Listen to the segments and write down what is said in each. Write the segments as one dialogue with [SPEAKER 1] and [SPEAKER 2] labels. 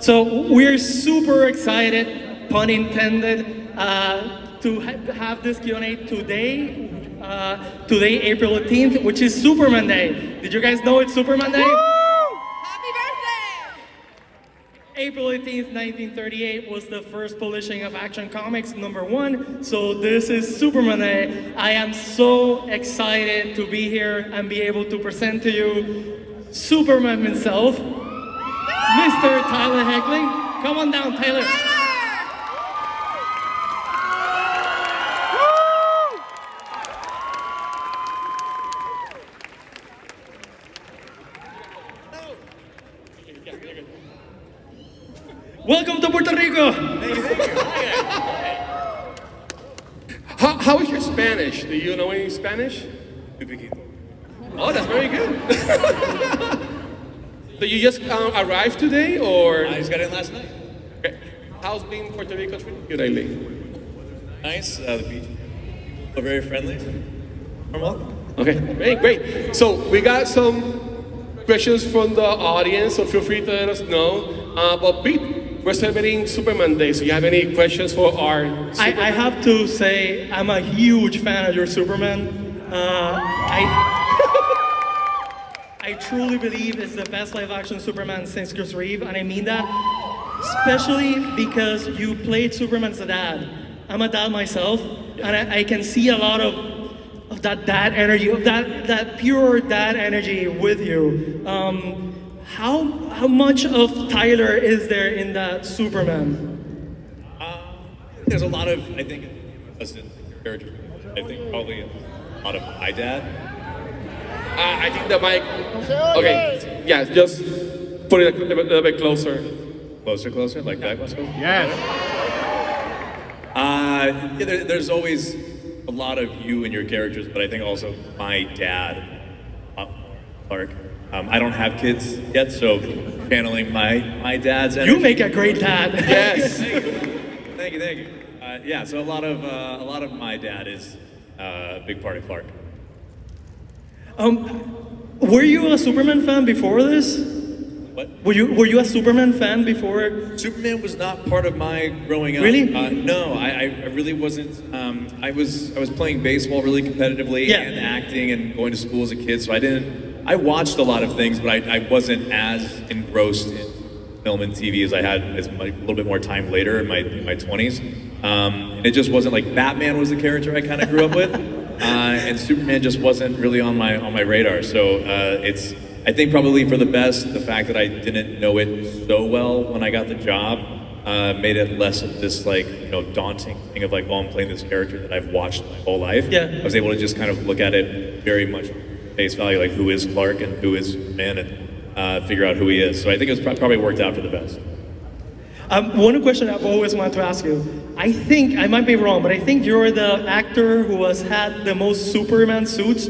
[SPEAKER 1] So we're super excited, pun intended, to have this Q&A today, April 18th, which is Superman Day. Did you guys know it's Superman Day?
[SPEAKER 2] Happy birthday!
[SPEAKER 1] April 18th, 1938 was the first publishing of Action Comics #1, so this is Superman Day. I am so excited to be here and be able to present to you Superman himself, Mr. Tyler Hoechlin. Come on down, Tyler. Welcome to Puerto Rico.
[SPEAKER 3] How is your Spanish? Do you know any Spanish? Oh, that's very good. So you just arrived today, or?
[SPEAKER 4] I just got in last night.
[SPEAKER 3] Okay. How's being Puerto Rico treating you lately?
[SPEAKER 4] Nice, the beach. People are very friendly. Normal.
[SPEAKER 3] Okay, great. So we got some questions from the audience, so feel free to let us know. But Pete, we're celebrating Superman Day, so you have any questions for our Superman?
[SPEAKER 1] I have to say, I'm a huge fan of your Superman. I truly believe it's the best live-action Superman since Chris Reeve, and I mean that especially because you played Superman's dad. I'm a dad myself, and I can see a lot of that dad energy, of that pure dad energy with you. How much of Tyler is there in that Superman?
[SPEAKER 4] There's a lot of, I think, characters. I think probably a lot of my dad.
[SPEAKER 3] I think the mic. Okay, yeah, just put it a little bit closer.
[SPEAKER 4] Closer, like that.
[SPEAKER 3] Yes.
[SPEAKER 4] There's always a lot of you and your characters, but I think also my dad, Clark. I don't have kids yet, so channeling my dad's energy.
[SPEAKER 1] You make a great dad.
[SPEAKER 3] Yes.
[SPEAKER 4] Thank you. Yeah, so a lot of my dad is a big part of Clark.
[SPEAKER 1] Were you a Superman fan before this?
[SPEAKER 4] What?
[SPEAKER 1] Were you a Superman fan before?
[SPEAKER 4] Superman was not part of my growing up.
[SPEAKER 1] Really?
[SPEAKER 4] No, I really wasn't. I was playing baseball really competitively and acting and going to school as a kid, so I watched a lot of things, but I wasn't as engrossed in film and TV as I had a little bit more time later in my 20s. And it just wasn't like Batman was the character I kind of grew up with, and Superman just wasn't really on my radar. So it's, I think, probably for the best, the fact that I didn't know it so well when I got the job made it less of this daunting thing of like, well, I'm playing this character that I've watched my whole life.
[SPEAKER 1] Yeah.
[SPEAKER 4] I was able to just kind of look at it very much face value, like who is Clark and who is Superman, and figure out who he is. So I think it's probably worked out for the best.
[SPEAKER 1] One question I've always wanted to ask you. I think, I might be wrong, but I think you're the actor who has had the most Superman suits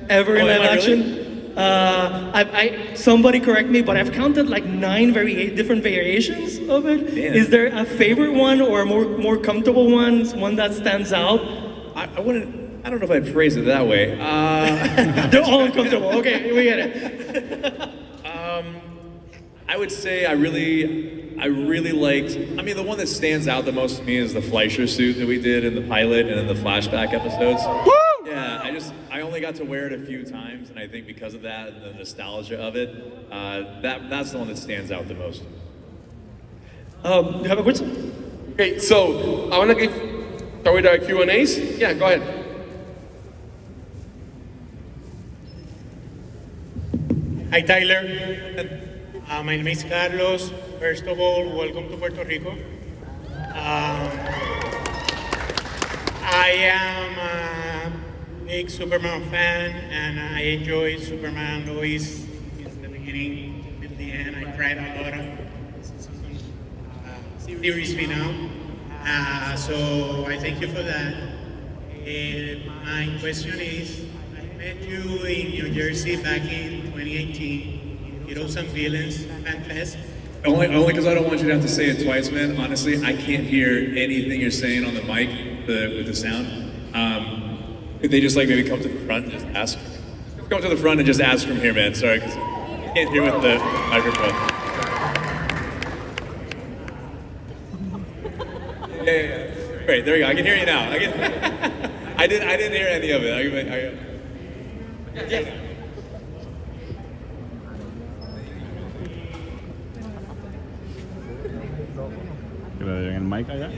[SPEAKER 1] ever in live action. Really? Somebody correct me, but I've counted like 9 different variations of it.
[SPEAKER 4] Damn.
[SPEAKER 1] Is there a favorite one or a more comfortable one that stands out?
[SPEAKER 4] I don't know if I'd phrase it that way.
[SPEAKER 1] They're all uncomfortable. Okay, we get it.
[SPEAKER 4] I would say I really liked. I mean, the one that stands out the most to me is the Fleischer suit that we did in the pilot and in the flashback episodes.
[SPEAKER 1] Woo!
[SPEAKER 4] Yeah, I only got to wear it a few times, and I think because of that and the nostalgia of it, that's the one that stands out the most.
[SPEAKER 1] You have a question?
[SPEAKER 3] Okay, so I want to start with our Q&As. Yeah, go ahead.
[SPEAKER 5] Hi, Tyler. My name is Carlos. First of all, welcome to Puerto Rico. I am a big Superman fan, and I enjoy Superman always since the beginning till the end. I cried a lot of series finale. So I thank you for that. My question is, I met you in New Jersey back in 2018. Heroes and Villains Fan Fest.
[SPEAKER 4] Only because I don't want you to have to say it twice, man. Honestly, I can't hear anything you're saying on the mic with the sound. Could they just maybe come to the front and just ask? Come to the front and just ask from here, man. Sorry, because I can't hear with the microphone. Yeah. Great, there you go. I can hear you now. I didn't hear any of it.
[SPEAKER 6] Que le den el mic allá.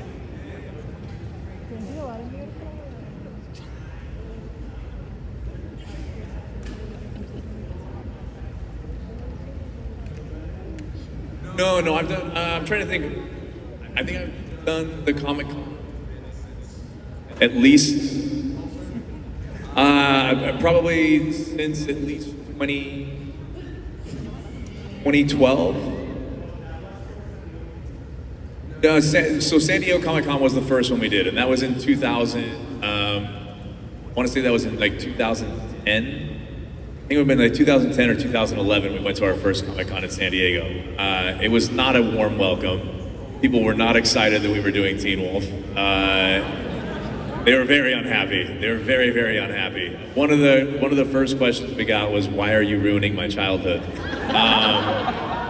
[SPEAKER 4] No, I've done. I'm trying to think. I think I've done the Comic Con at least. Probably since at least 2012. So San Diego Comic Con was the first one we did, and that was in 2000. I want to say that was in like 2010. I think it would have been like 2010 or 2011 we went to our first Comic Con in San Diego. It was not a warm welcome. People were not excited that we were doing Teen Wolf. They were very unhappy. They were very, very unhappy. One of the first questions we got was, "Why are you ruining my childhood?"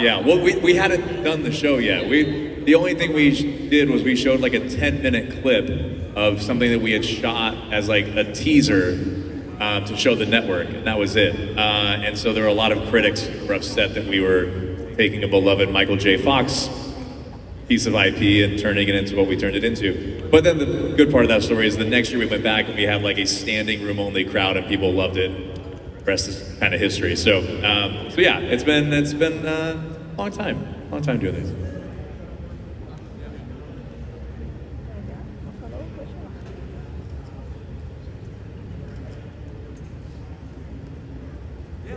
[SPEAKER 4] Yeah, well, we hadn't done the show yet. The only thing we did was we showed like a 10-minute clip of something that we had shot as like a teaser to show the network, and that was it. And so there were a lot of critics who were upset that we were taking a beloved Michael J. Fox piece of IP and turning it into what we turned it into. But then the good part of that story is the next year we went back and we had like a standing room only crowd and people loved it. The rest is kind of history. So yeah, it's been a long time doing this.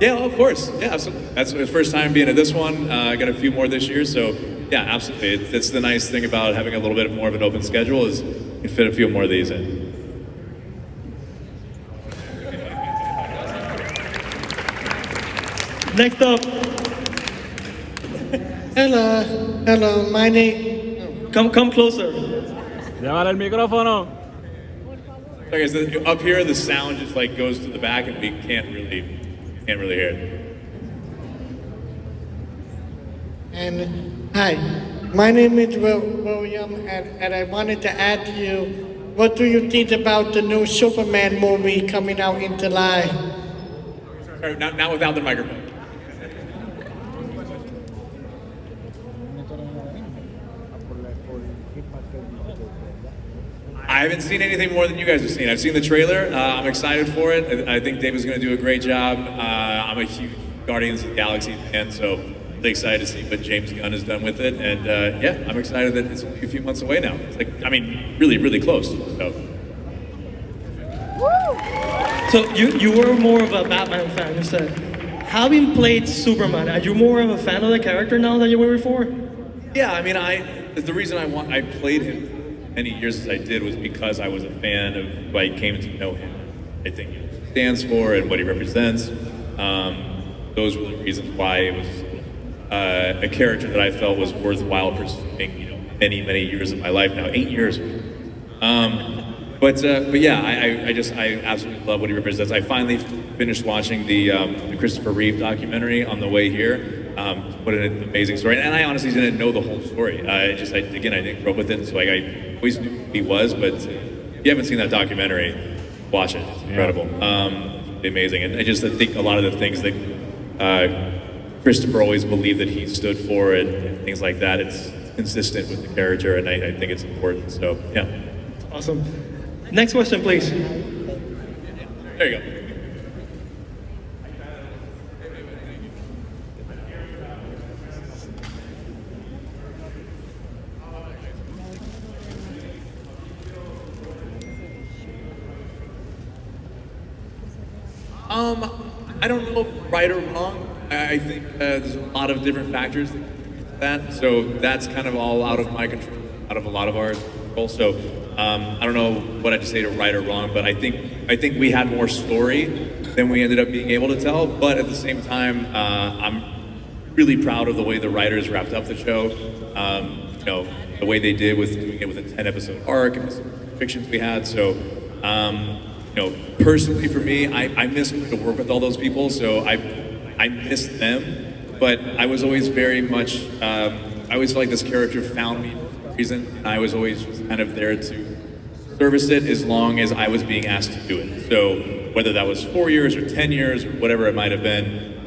[SPEAKER 4] Yeah, of course. Yeah, absolutely. That's the first time being at this one. I got a few more this year, so yeah, absolutely. It's the nice thing about having a little bit more of an open schedule is you can fit a few more of these in.
[SPEAKER 1] Next up,
[SPEAKER 7] Hello, my name.
[SPEAKER 1] come closer.
[SPEAKER 6] Llévale el micrófono.
[SPEAKER 4] Like I said, up here the sound just like goes to the back and we can't really hear it.
[SPEAKER 7] And hi, my name is William, and I wanted to ask you, what do you think about the new Superman movie coming out in July?
[SPEAKER 4] Sorry, not without the microphone. I haven't seen anything more than you guys have seen. I've seen the trailer. I'm excited for it. I think Dave is going to do a great job. I'm a huge Guardians of the Galaxy fan, so really excited to see what James Gunn has done with it. And yeah, I'm excited that it's only a few months away now. It's like, I mean, really, really close.
[SPEAKER 1] So you were more of a Batman fan, you said. Having played Superman, are you more of a fan of the character now than you were before?
[SPEAKER 4] Yeah, I mean, the reason I played him many years as I did was because I was a fan of who I came to know him. I think what he stands for and what he represents. Those were the reasons why it was a character that I felt was worthwhile pursuing. You know, many years of my life now, 8 years. But yeah, I absolutely love what he represents. I finally finished watching the Christopher Reeve documentary on the way here. What an amazing story. And I honestly didn't know the whole story. I didn't grow up with it, so I always knew who he was, but if you haven't seen that documentary, watch it. It's incredible. It's amazing. And I just think a lot of the things that Christopher always believed that he stood for and things like that, it's consistent with the character, and I think it's important. So, yeah.
[SPEAKER 1] Awesome. Next question, please.
[SPEAKER 4] There you go. I don't know right or wrong. I think there's a lot of different factors that that, so that's kind of all out of my control, out of a lot of our control. So I don't know what I'd say to right or wrong, but I think we had more story than we ended up being able to tell. But at the same time, I'm really proud of the way the writers wrapped up the show. You know, the way they did with doing it with a 10-episode arc and the restrictions we had. So. You know, personally for me, I miss going to work with all those people, so I miss them. But I was always very much, I always felt like this character found me reason. And I was always just kind of there to service it as long as I was being asked to do it. So whether that was 4 years or 10 years or whatever it might have been,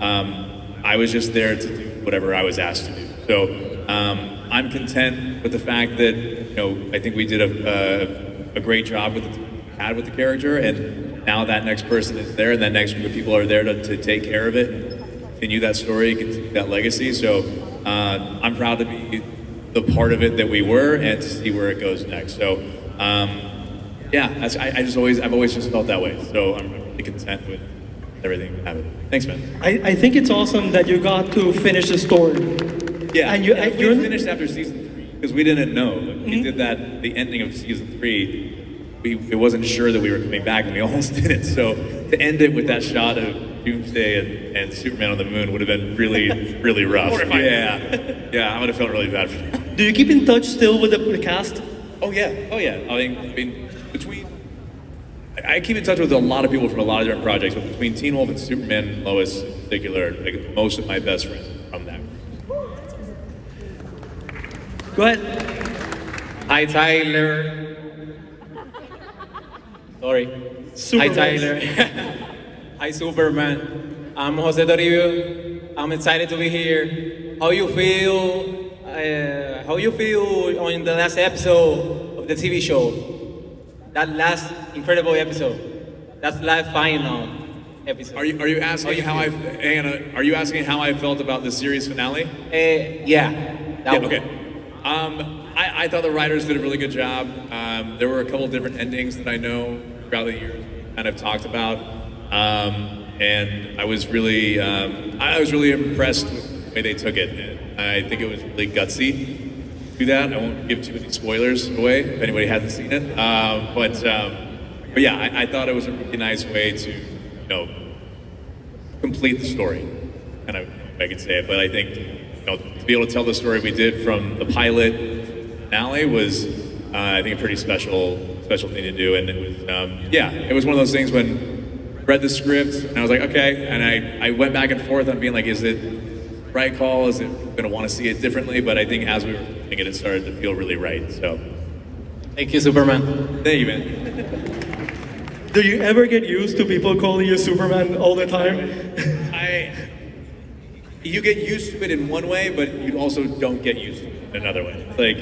[SPEAKER 4] I was just there to do whatever I was asked to do. So I'm content with the fact that, you know, I think we did a great job with the character, and now that next person is there, and that next group of people are there to take care of it, continue that story, continue that legacy. So I'm proud to be the part of it that we were, and to see where it goes next. So yeah, I've always just felt that way. So I'm really content with everything that happened. Thanks, man.
[SPEAKER 1] I think it's awesome that you got to finish the story.
[SPEAKER 4] Yeah,
[SPEAKER 1] and
[SPEAKER 4] we finished after season 3 because we didn't know. We did that the ending of season 3. We wasn't sure that we were coming back, and we almost didn't. So to end it with that shot of Doomsday and Superman on the moon would have been really, really rough. Yeah, I would have felt really bad for them.
[SPEAKER 1] Do you keep in touch still with the cast?
[SPEAKER 4] Oh yeah. I mean, I keep in touch with a lot of people from a lot of different projects, but between Teen Wolf and Superman and Lois in particular, like most of my best friends from that.
[SPEAKER 1] Go ahead.
[SPEAKER 8] Hi, Tyler. Sorry.
[SPEAKER 1] Superman.
[SPEAKER 8] Hi, Tyler. Hi, Superman. I'm Jose Toribio. I'm excited to be here. How you feel? How you feel on the last episode of the TV show? That last incredible episode. That's last final episode.
[SPEAKER 4] Are you asking how are you asking how I felt about the series finale?
[SPEAKER 8] Yeah.
[SPEAKER 4] Okay. I thought the writers did a really good job. There were a couple different endings that I know throughout the years we kind of talked about, and I was really impressed with the way they took it. I think it was really gutsy to do that. I won't give too many spoilers away if anybody hasn't seen it, but yeah, I thought it was a really nice way to, you know, complete the story. Kind of, if I could say it, but I think, you know, to be able to tell the story we did from the pilot finale was, I think, a pretty special thing to do. And it was, yeah, it was one of those things when I read the script and I was like, okay, and I went back and forth on being like, is it the right call? Is it going to want to see it differently? But I think as we were doing it, it started to feel really right. So,
[SPEAKER 8] Thank you, Superman.
[SPEAKER 4] thank you, man.
[SPEAKER 1] Do you ever get used to people calling you Superman all the time?
[SPEAKER 4] You get used to it in one way, but you also don't get used to it in another way. It's like,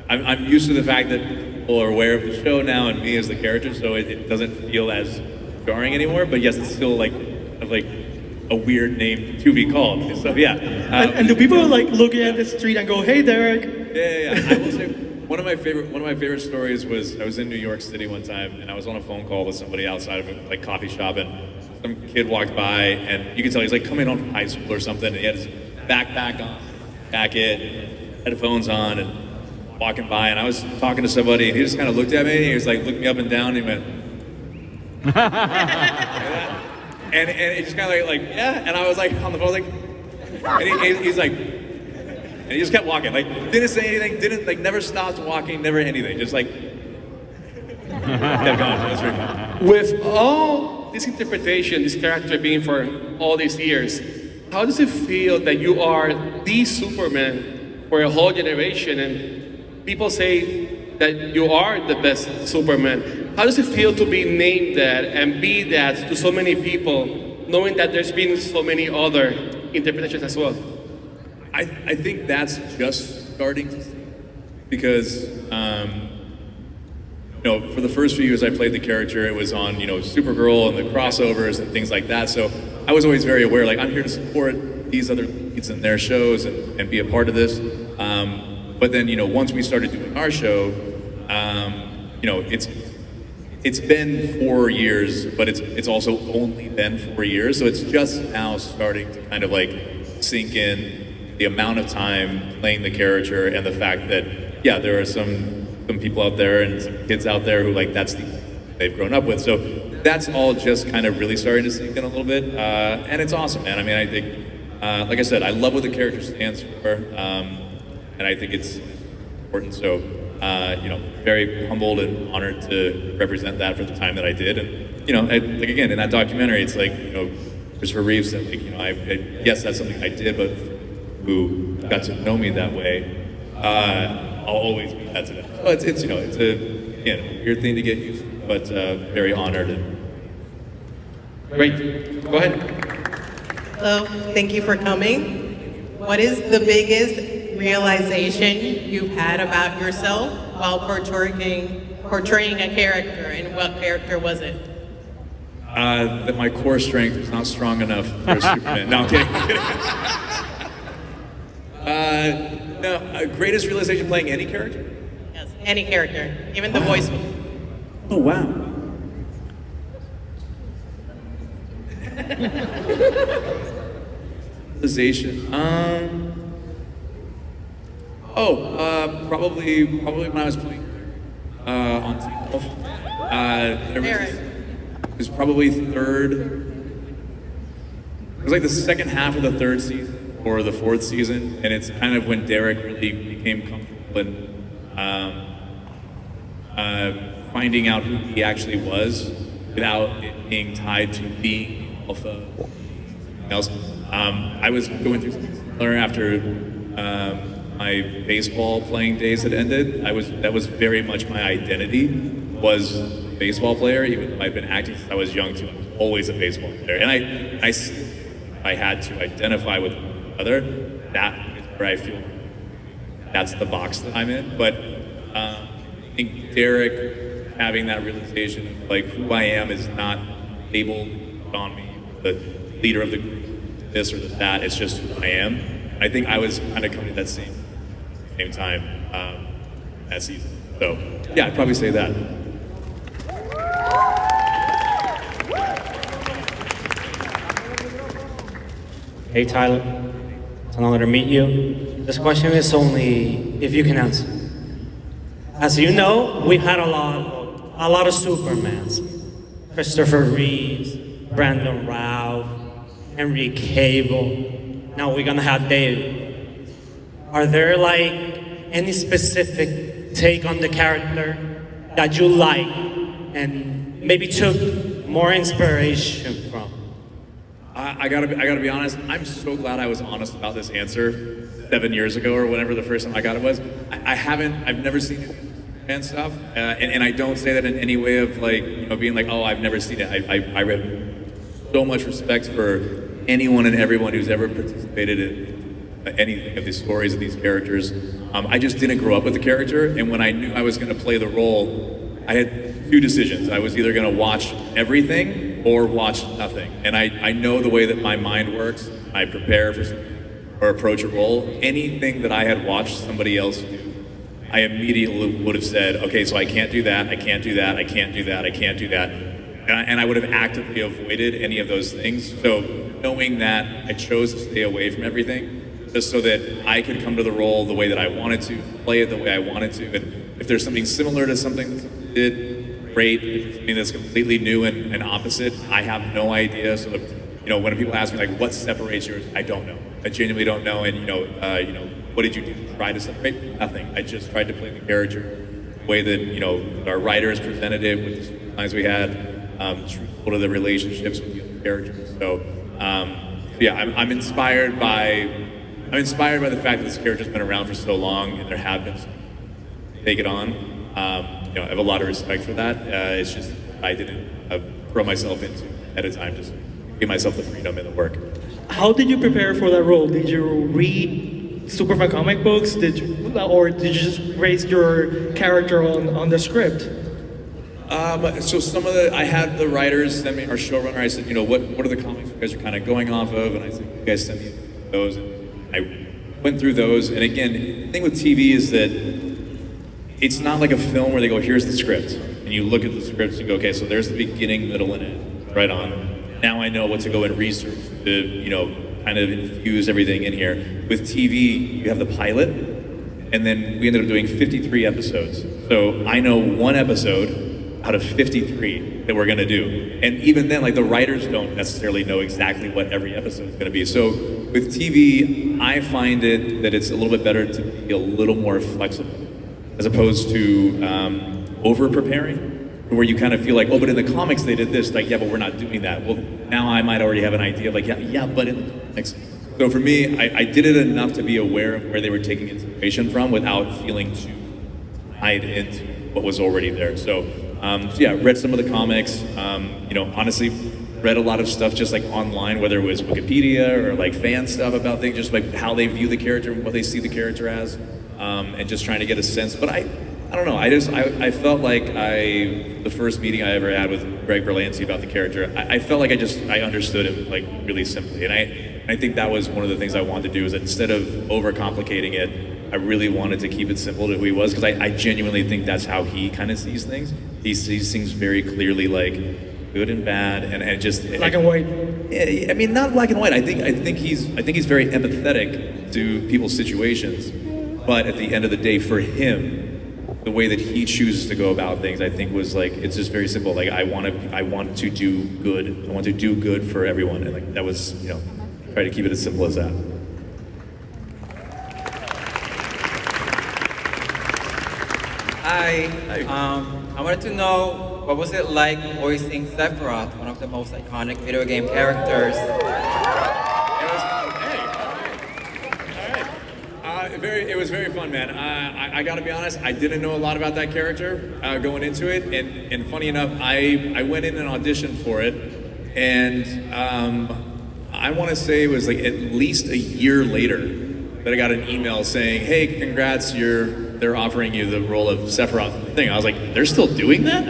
[SPEAKER 4] I'm used to the fact that people are aware of the show now and me as the character, so it doesn't feel as jarring anymore, but yes, it's still like a weird name to be called. So yeah.
[SPEAKER 1] And do people like looking at the street and go, "Hey, Derek"?
[SPEAKER 4] Yeah. I will say one of my favorite stories was I was in New York City one time and I was on a phone call with somebody outside of a like coffee shop, and some kid walked by and you can tell he's like coming home from high school or something, and he had his backpack on, jacket, headphones on, and walking by, and I was talking to somebody and he just kind of looked at me and he was like looked me up and down and he went and it just kind of like yeah, and I was like on the phone like, and he's like, and he just kept walking, like didn't say anything, didn't like, never stopped walking, never anything, just like kept going. That's very fun.
[SPEAKER 3] With all this interpretation, this character being for all these years, how does it feel that you are the Superman for a whole generation, and people say that you are the best Superman? How does it feel to be named that and be that to so many people, knowing that there's been so many other interpretations as well?
[SPEAKER 4] I think that's just starting to see, because you know, for the first few years I played the character, it was on, you know, Supergirl and the crossovers and things like that. So I was always very aware, like I'm here to support these other leads in their shows and be a part of this. But then, you know, once we started doing our show, you know, it's been 4 years, but it's also only been 4 years. So it's just now starting to kind of like sink in the amount of time playing the character and the fact that, yeah, there are some people out there and some kids out there who like that's the they've grown up with. So that's all just kind of really starting to sink in a little bit, and it's awesome, man. I mean, I think, like I said, I love what the character stands for, and I think it's important. So, you know, very humbled and honored to represent that for the time that I did. And you know, like again in that documentary, it's like, you know, Christopher Reeve said, like, you know, yes, that's something I did, but who got to know me that way. I'll always be that to them. So it's you know, it's a weird thing to get used to, but very honored.
[SPEAKER 3] Great. Go ahead.
[SPEAKER 2] Hello, thank you for coming. What is the biggest realization you've had about yourself while portraying a character, and what character was it?
[SPEAKER 4] That my core strength is not strong enough for a Superman. No, I'm kidding. No, greatest realization playing any character?
[SPEAKER 2] Yes, any character, even the voice.
[SPEAKER 4] Oh, wow. Realization. Probably when I was playing on Team Wolf. It was probably third. It was like the second half of the third season or the fourth season, and it's kind of when Derek really became comfortable in finding out who he actually was without it being tied to being alpha. Else. I was going through something similar after my baseball playing days had ended. That was very much my identity, was a baseball player, even though I've been acting since I was young too. I was always a baseball player. And I had to identify with other, that is where I feel that's the box that I'm in. But I think Derek having that realization of like who I am is not labeled on me, the leader of the group, this or that, it's just who I am. I think I was kind of coming at that same time that season. So yeah, I'd probably say that.
[SPEAKER 9] Hey Tyler, it's an honor to meet you. This question is only if you can answer. As you know, we've had a lot of Supermans. Christopher Reeves, Brandon Routh, Henry Cable. Now we're gonna have Dave. Are there like any specific take on the character that you like and maybe took more inspiration from?
[SPEAKER 4] I gotta be honest. I'm so glad I was honest about this answer 7 years ago or whenever the first time I got it was. I've never seen it and stuff, and I don't say that in any way of like being like, oh, I've never seen it. I have so much respect for anyone and everyone who's ever participated in anything of these stories of these characters. I just didn't grow up with the character, and when I knew I was going to play the role, I had two decisions. I was either going to watch everything or watch nothing. And I know the way that my mind works. I prepare for or approach a role. Anything that I had watched somebody else do, I immediately would have said, okay, so I can't do that, I can't do that, I can't do that, I can't do that. And I would have actively avoided any of those things. So knowing that, I chose to stay away from everything just so that I could come to the role the way that I wanted to, play it the way I wanted to. And if there's something similar to something that did, great. If there's something that's completely new and opposite, I have no idea. So when people ask me like, what separates yours, I don't know. I genuinely don't know. And what did you do to try to separate? Nothing. I just tried to play the character the way that our writers presented it with the lines we had, truthful to the relationships with the other characters. So I'm inspired by the fact that this character's been around for so long and there have been some take it on. I have a lot of respect for that. It's just I didn't throw myself into at a time, just give myself the freedom and the work.
[SPEAKER 1] How did you prepare for that role? Did you read Superman comic books? Or did you just raise your character on the script?
[SPEAKER 4] So I had the writers send me, our showrunner, I said, what are the comics you guys are kind of going off of? And I said, you guys send me those. And I went through those. And again, the thing with TV is that it's not like a film where they go, here's the script. And you look at the script and go, okay, so there's the beginning, middle, and end. Right on. Now I know what to go and research to, kind of infuse everything in here. With TV, you have the pilot, and then we ended up doing 53 episodes. So I know one episode out of 53 that we're gonna do. And even then, like the writers don't necessarily know exactly what every episode is gonna be. So with TV, I find it that it's a little bit better to be a little more flexible as opposed to over-preparing, where you kind of feel like, oh, but in the comics they did this, like, yeah, but we're not doing that. Well, now I might already have an idea of like, yeah, but in the comics. So for me, I did it enough to be aware of where they were taking inspiration from without feeling too tied into what was already there. So yeah, read some of the comics. Honestly, read a lot of stuff just like online, whether it was Wikipedia or like fan stuff about things, just like how they view the character and what they see the character as, and just trying to get a sense. But I don't know. I felt like the first meeting I ever had with Greg Berlanti about the character, I felt like I understood him like really simply, and I think that was one of the things I wanted to do is that instead of overcomplicating it, I really wanted to keep it simple to who he was because I genuinely think that's how he kind of sees things. He sees things very clearly, like good and bad, and just
[SPEAKER 1] Black and white.
[SPEAKER 4] I mean, not black and white. I think he's very empathetic to people's situations, but at the end of the day, for him, the way that he chooses to go about things, I think was like it's just very simple. Like I want to do good. I want to do good for everyone, and like that was try to keep it as simple as that.
[SPEAKER 8] Hi. I wanted to know what was it like voicing Sephiroth, one of the most iconic video game characters.
[SPEAKER 4] It was very fun, man. I gotta be honest, I didn't know a lot about that character going into it, and funny enough, I went in and auditioned for it, and I want to say it was like at least a year later that I got an email saying, "Hey, congrats, they're offering you the role of Sephiroth." Thing. I was like, "They're still doing that?"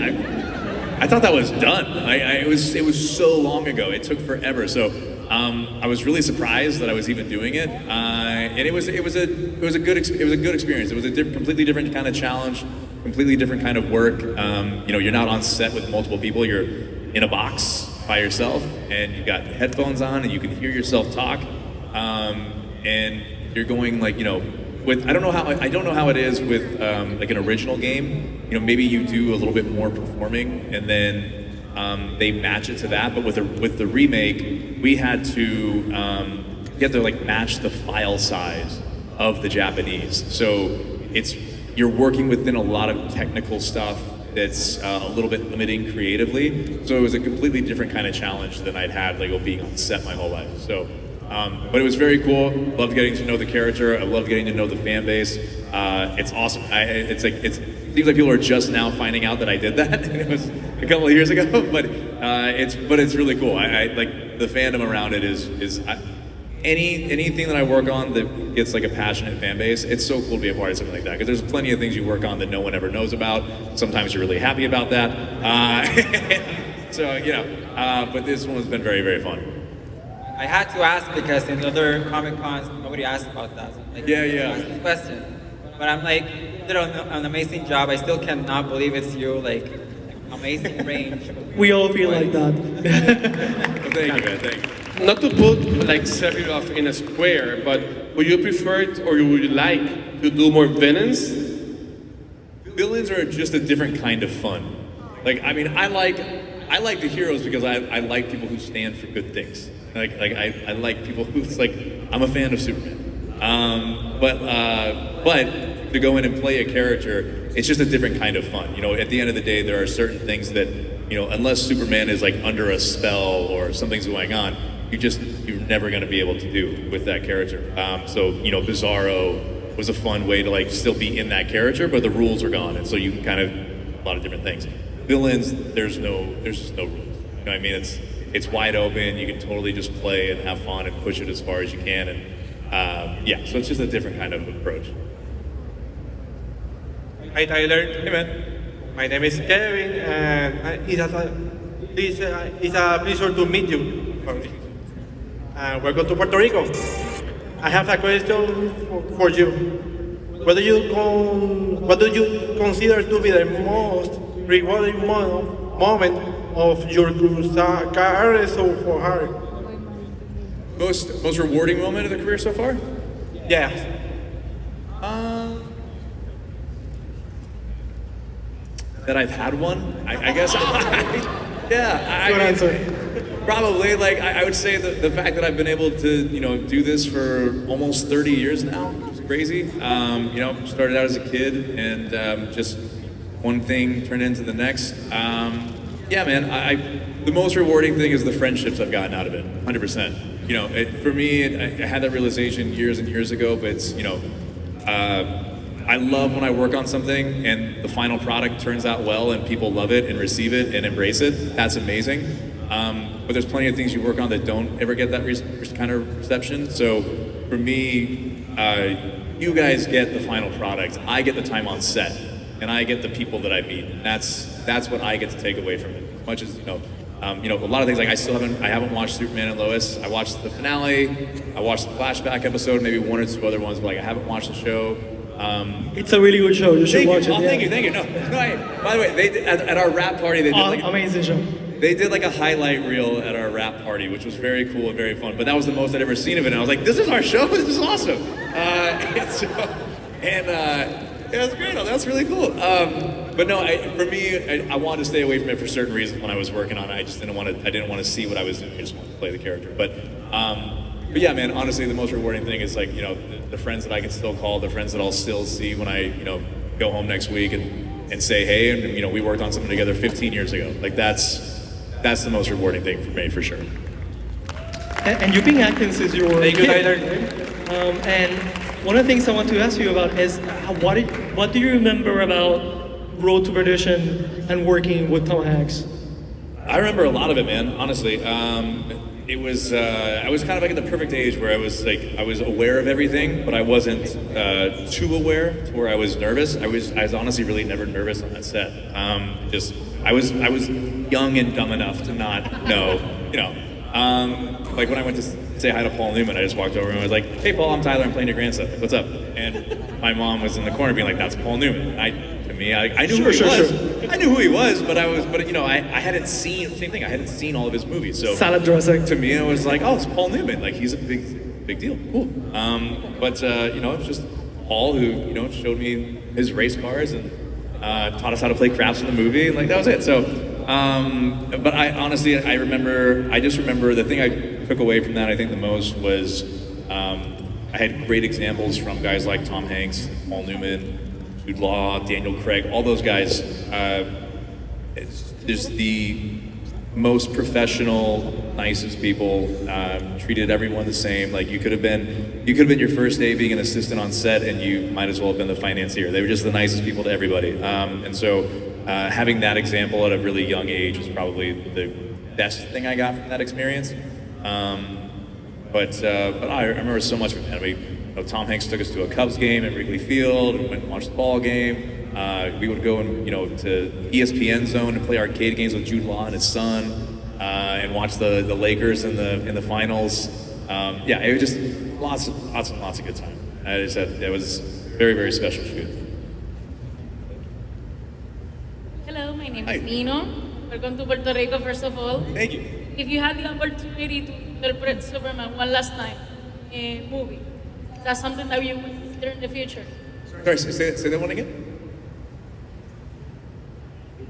[SPEAKER 4] I thought that was done. It was so long ago. It took forever. So I was really surprised that I was even doing it, and it was a good experience. It was a completely different kind of challenge, completely different kind of work. You're not on set with multiple people. You're in a box by yourself, and you got headphones on, and you can hear yourself talk, and you're going like with I don't know how it is with like an original game. Maybe you do a little bit more performing, and then they match it to that. But with the remake, we had to like match the file size of the Japanese. So you're working within a lot of technical stuff that's a little bit limiting creatively. So it was a completely different kind of challenge than I'd had like being on set my whole life. So. But it was very cool. Loved getting to know the character. I loved getting to know the fan base. It's awesome. It seems like people are just now finding out that I did that. It was a couple of years ago, but it's really cool. I like the fandom around it is anything that I work on that gets like a passionate fan base. It's so cool to be a part of something like that because there's plenty of things you work on that no one ever knows about. Sometimes you're really happy about that. But this one has been very, very fun.
[SPEAKER 8] I had to ask because in other Comic Cons, nobody asked about that. So I asked this question. But I'm like, you did an amazing job. I still cannot believe it's you. Like amazing range.
[SPEAKER 1] We all feel like that.
[SPEAKER 4] Well, thank you, man. Thank you.
[SPEAKER 3] Not to put like Sephiroth in a square, but would you prefer it or would you like to do more villains?
[SPEAKER 4] Villains are just a different kind of fun. Like, I mean, I like the heroes because I like people who stand for good things. I like people who's like, I'm a fan of Superman. But to go in and play a character, it's just a different kind of fun. At the end of the day, there are certain things that, unless Superman is like under a spell or something's going on, you're never going to be able to do with that character. So Bizarro was a fun way to like still be in that character, but the rules are gone, and so you can kind of a lot of different things. Villains, there's just no rules. You know what I mean? It's wide open. You can totally just play and have fun and push it as far as you can, and so it's just a different kind of approach.
[SPEAKER 10] Hi Tyler.
[SPEAKER 4] Hey man.
[SPEAKER 10] My name is Kevin, and it's a pleasure to meet you. Welcome to Puerto Rico. I have a question for you. What do you consider to be the most rewarding moment of your career so far?
[SPEAKER 4] Most rewarding moment of the career so far?
[SPEAKER 10] Yes.
[SPEAKER 4] That I've had one? I guess.
[SPEAKER 1] Good answer.
[SPEAKER 4] Probably, like, I would say the fact that I've been able to, do this for almost 30 years now is crazy. Started out as a kid and just one thing turned into the next. The most rewarding thing is the friendships I've gotten out of it, 100%. for me, I had that realization years and years ago, but it's, I love when I work on something and the final product turns out well and people love it and receive it and embrace it. That's amazing. But there's plenty of things you work on that don't ever get that kind of reception. So for me, you guys get the final product. I get the time on set, and I get the people that I meet. And that's what I get to take away from it. As much as a lot of things, like I haven't watched Superman and Lois. I watched the finale. I watched the flashback episode, maybe one or two other ones, but like I haven't watched the show.
[SPEAKER 1] It's a really good show. You should watch it.
[SPEAKER 4] Oh, thank you. No, by the way, they did, at our rap party, they did
[SPEAKER 1] amazing show.
[SPEAKER 4] They did like a highlight reel at our rap party, which was very cool and very fun. But that was the most I'd ever seen of it. And I was like, this is our show? This is awesome. It was great. That's really cool. But no, for me, I wanted to stay away from it for certain reasons when I was working on it. I didn't want to see what I was doing. I just wanted to play the character. But yeah, man, honestly, the most rewarding thing is like, the friends that I can still call, the friends that I'll still see when I, go home next week and say, hey, and we worked on something together 15 years ago. Like that's the most rewarding thing for me, for sure.
[SPEAKER 1] And you've been acting since you were
[SPEAKER 8] Thank you,
[SPEAKER 1] kid.
[SPEAKER 8] Tyler.
[SPEAKER 1] And one of the things I want to ask you about is what do you remember about Road to Perdition and working with Tom Hanks?
[SPEAKER 4] I remember a lot of it, man. Honestly, it was I was kind of like at the perfect age where I was aware of everything, but I wasn't too aware to where I was nervous. I was honestly really never nervous on that set. I was young and dumb enough to not know, like when I went to say hi to Paul Newman, I just walked over and I was like, hey Paul, I'm Tyler, I'm playing your grandson. What's up? And my mom was in the corner being like, that's Paul Newman. I knew who he was. I knew who he was, but I hadn't seen, same thing, I hadn't seen all of his movies. So
[SPEAKER 1] salad dressing.
[SPEAKER 4] To me, it was like, oh, it's Paul Newman. Like, he's a big deal. Cool. But it was just Paul who, showed me his race cars and taught us how to play craps in the movie. And like, that was it. So, but I just remember the thing I took away from that, I think the most was, I had great examples from guys like Tom Hanks, Paul Newman, Jude Law, Daniel Craig, all those guys. There's the most professional, nicest people, treated everyone the same. Like you could have been your first day being an assistant on set and you might as well have been the financier. They were just the nicest people to everybody. And so having that example at a really young age was probably the best thing I got from that experience. But I remember so much from it. Tom Hanks took us to a Cubs game at Wrigley Field. We went and watched the ball game. We would go and to ESPN Zone and play arcade games with Jude Law and his son, and watch the Lakers in the finals. It was just lots and lots of good time. I just said it was very, very special shoot.
[SPEAKER 11] Hello, my name is Nino. Welcome to Puerto Rico, first of all.
[SPEAKER 4] Thank you.
[SPEAKER 11] If you had the opportunity to interpret Superman one last time in a movie, that's something that you would consider in the future.
[SPEAKER 4] Sorry, say that one again.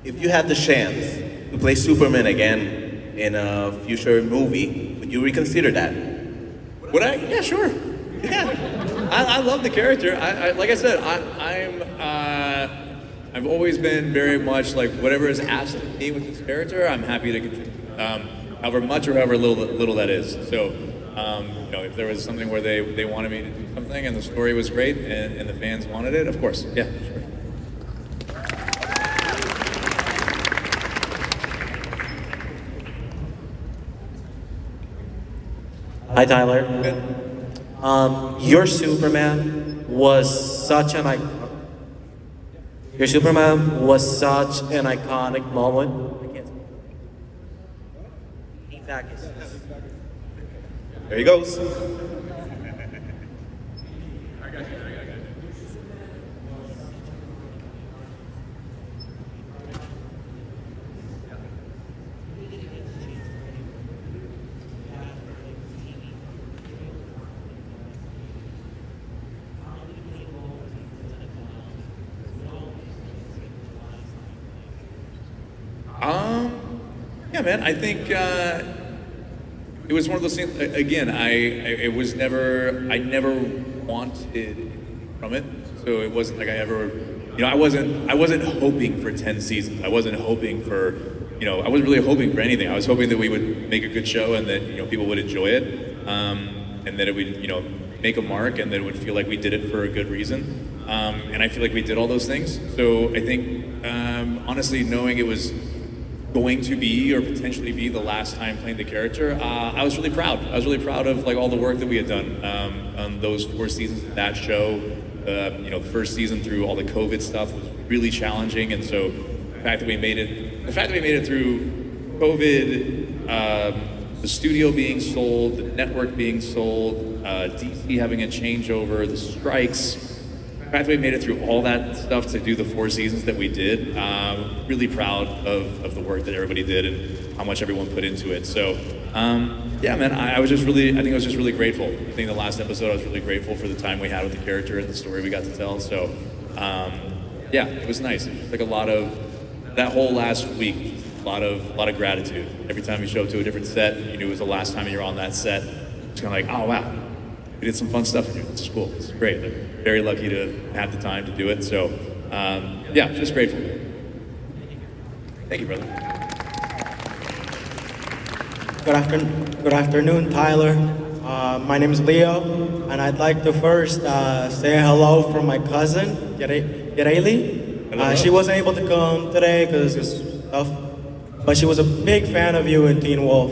[SPEAKER 12] If you had the chance to play Superman again in a future movie, would you reconsider that?
[SPEAKER 4] Would I? Yeah, sure. Yeah, I love the character. Like I said, I've always been very much like whatever is asked of me with this character, I'm happy to contribute. However much or however little that is. So, if there was something where they wanted me to do something and the story was great and the fans wanted it, of course, yeah, sure.
[SPEAKER 9] Hi, Tyler. Your Superman was such an iconic moment.
[SPEAKER 12] There he goes.
[SPEAKER 4] Yeah, man, I think it was one of those things. Again, I never wanted from it, so it wasn't like I ever, I wasn't hoping for 10 seasons. I wasn't hoping for, I wasn't really hoping for anything. I was hoping that we would make a good show and that people would enjoy it. and that it would, you know, make a mark, and that it would feel like we did it for a good reason. And I feel like we did all those things. So I think, honestly, knowing it was going to be or potentially be the last time playing the character, I was really proud. I was really proud of like all the work that we had done on those 4 seasons of that show. You know, the first season through all the COVID stuff was really challenging, and so the fact that we made it through COVID, the studio being sold, the network being sold, DC having a changeover, the strikes. The fact that we made it through all that stuff to do the 4 seasons that we did, really proud of the work that everybody did and how much everyone put into it. So, yeah, man, I think I was just really grateful. I think the last episode I was really grateful for the time we had with the character and the story we got to tell. So, yeah, it was nice. It was like a lot of, that whole last week, a lot of gratitude. Every time you show up to a different set, you knew it was the last time you're on that set. It's kind of like, oh wow, we did some fun stuff in here. This is cool. This is great. I'm very lucky to have the time to do it. So, yeah, just grateful. Thank you, brother.
[SPEAKER 13] Good afternoon, Tyler. My name is Leo, and I'd like to first say hello from my cousin, Yareli. She wasn't able to come today because of stuff, but she was a big fan of you in Teen Wolf.